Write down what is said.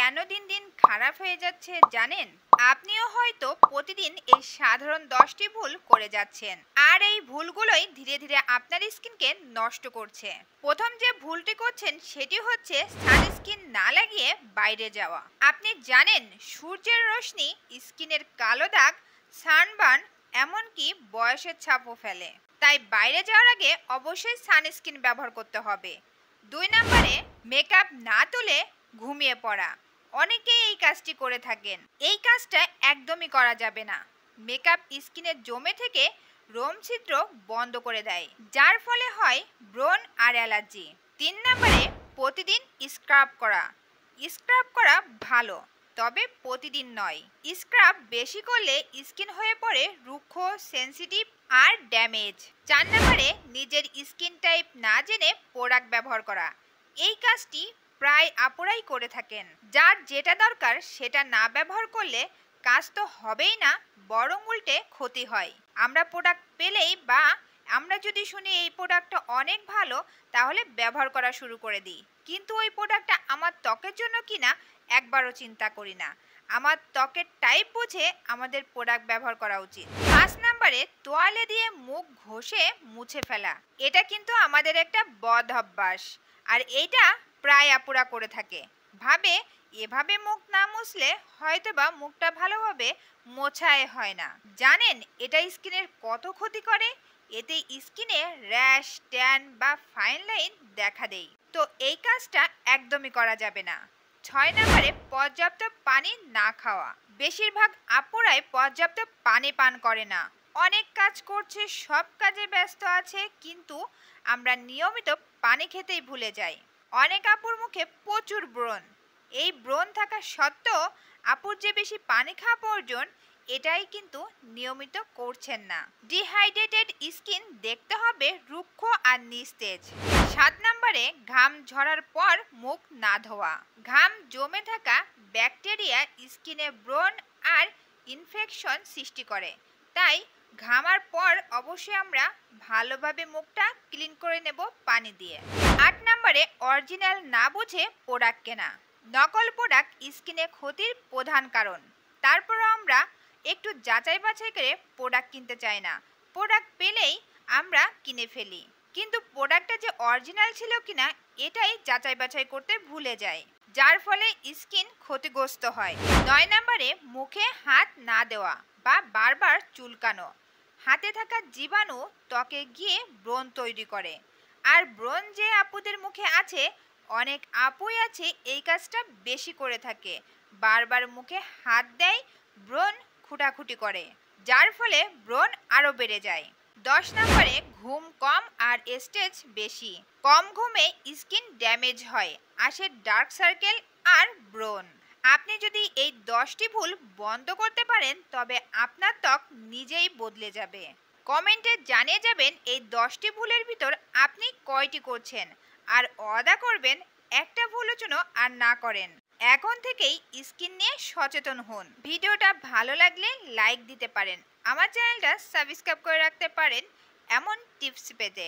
কেন দিন দিন খারাপ হয়ে যাচ্ছে জানেন? আপনিও হয়তো প্রতিদিন এই সাধারণ 10টি ভুল করে যাচ্ছেন, আর এই ভুলগুলোই ধীরে ধীরে আপনার স্কিনকে নষ্ট করছে। প্রথম যে ভুলটি করছেন সেটি হচ্ছে সানস্ক্রিন না লাগিয়ে বাইরে যাওয়া। আপনি জানেন সূর্যের রশ্মি স্কিনের কালো দাগ, সানবার্ন, এমনকি বয়সের ছাপও ফেলে। তাই বাইরে যাওয়ার আগে অবশ্যই সানস্ক্রিন ব্যবহার করতে হবে। 2 নম্বরে, মেকআপ না তুলে ঘুমিয়ে পড়া। অনেকেই এই কাজটি করে থাকেন। এই কাজটা একদমই করা যাবে না। মেকআপ স্কিনে জমে থেকে রোম ছিদ্র বন্ধ করে দেয়, যার ফলে হয় ব্রণ আর অ্যালার্জি। 3 নম্বরে, প্রতিদিন স্ক্রাব করা। স্ক্রাব করা ভালো, তবে প্রতিদিন নয়। স্ক্রাব বেশি করলে স্কিন হয়ে পড়ে রুক্ষ, সেনসিটিভ আর ড্যামেজ। 4 নম্বরে, নিজের স্কিন টাইপ না জেনে প্রোডাক্ট ব্যবহার করা। এই কাজটি প্রায় আপুরাই করে থাকেন। যার যেটা দরকার সেটা না ব্যবহার করলে কাজ তো হবেই না, বরং উল্টে ক্ষতি হয়। আমরা প্রোডাক্ট পেলেই বা আমরা যদি শুনি এই প্রোডাক্টটা অনেক ভালো, তাহলে ব্যবহার করা শুরু করে দিই, কিন্তু ওই প্রোডাক্টটা আমার ত্বকের জন্য কিনা একবারও চিন্তা করি না। আমার ত্বকের টাইপ বুঝে আমাদের প্রোডাক্ট ব্যবহার করা উচিত। 5 নম্বরে, তোয়ালে দিয়ে মুখ ঘষে মুছে ফেলা। এটা কিন্তু আমাদের একটা বদ অভ্যাস, আর এইটা প্রায় আপুরা করে থাকে। ভাবে এভাবে মুখ না মুছলে হয়তোবা মুখটা ভালোভাবে মোছাই হয় না। জানেন এটা স্কিনের কত ক্ষতি করে? এতে স্কিনে র্যাশ, ট্যান বা ফাইন লাইন দেখা দেয়। তো এই কাজটা একদমই করা যাবে না। 6 নম্বরে, পর্যাপ্ত পানি না খাওয়া। বেশিরভাগ আপুরাই পর্যাপ্ত পানি পান করে না। অনেক কাজ করছে, সব কাজে ব্যস্ত আছে, কিন্তু আমরা নিয়মিত পানি খেতেই ভুলে যাই। অনেক আপুর মুখে প্রচুর ব্রণ। এই ব্রণ থাকা সত্ত্বেও আপুর যে বেশি পানি খাওয়া প্রয়োজন, এটাই কিন্তু নিয়মিত করছেন না। ডিহাইড্রেটেড স্কিন দেখতে হবে রুক্ষ আর নিস্তেজ। 7 নম্বরে, ঘাম ঝরার পর মুখ না ধোয়া। ঘাম জমে থাকা ব্যাকটেরিয়া স্কিনে ব্রণ আর ইনফেকশন সৃষ্টি করে। তাই ঘামার পর অবশ্যই আমরা ভালোভাবে মুখটা ক্লিন করে নেব পানি দিয়ে। 8 নম্বরে, অরিজিনাল না বুঝে প্রোডাক্ট কেনা। নকল প্রোডাক্ট স্কিনে ক্ষতির প্রধান কারণ। তারপরও আমরা একটু যাচাই বাছাই করে প্রোডাক্ট কিনতে চাই না। প্রোডাক্ট পেলেই আমরা কিনে ফেলি, কিন্তু প্রোডাক্টটা যে অরিজিনাল ছিল কিনা এটাই যাচাই বাছাই করতে ভুলে যাই, যার ফলে স্কিন ক্ষতিগ্রস্ত হয়। 9 নম্বরে, মুখে হাত না দেওয়া বা বারবার চুলকানো। হাতে থাকা জীবাণু ত্বকে গিয়ে ব্রণ তৈরি করে, আর ব্রণ যে আপুদের মুখে আছে, অনেক আপুই আছে এই কাজটা বেশি করে থাকে। বারবার মুখে হাত দেয়, ব্রণ খুঁটাখুটি করে, যার ফলে ব্রণ আরো বেড়ে যায়। 10 নম্বরে, ঘুম কম আর স্ট্রেস বেশি। কম ঘুমে স্কিন ড্যামেজ হয়, আসে ডার্ক সার্কেল আর ব্রণ। আপনি যদি এই 10টি ভুল বন্ধ করতে পারেন, তবে আপনার ত্বক নিজেই বদলে যাবে। কমেন্টে জানিয়ে যাবেন এই 10টি ভুলের ভিতর আপনি কয়টি করছেন, আর ওয়াদা করবেন একটা ভুলও যেন আর না করেন। এখন থেকেই স্কিন নিয়ে সচেতন হন। ভিডিওটা ভালো লাগলে লাইক দিতে পারেন, আমার চ্যানেলটা সাবস্ক্রাইব করে রাখতে পারেন এমন টিপস পেতে।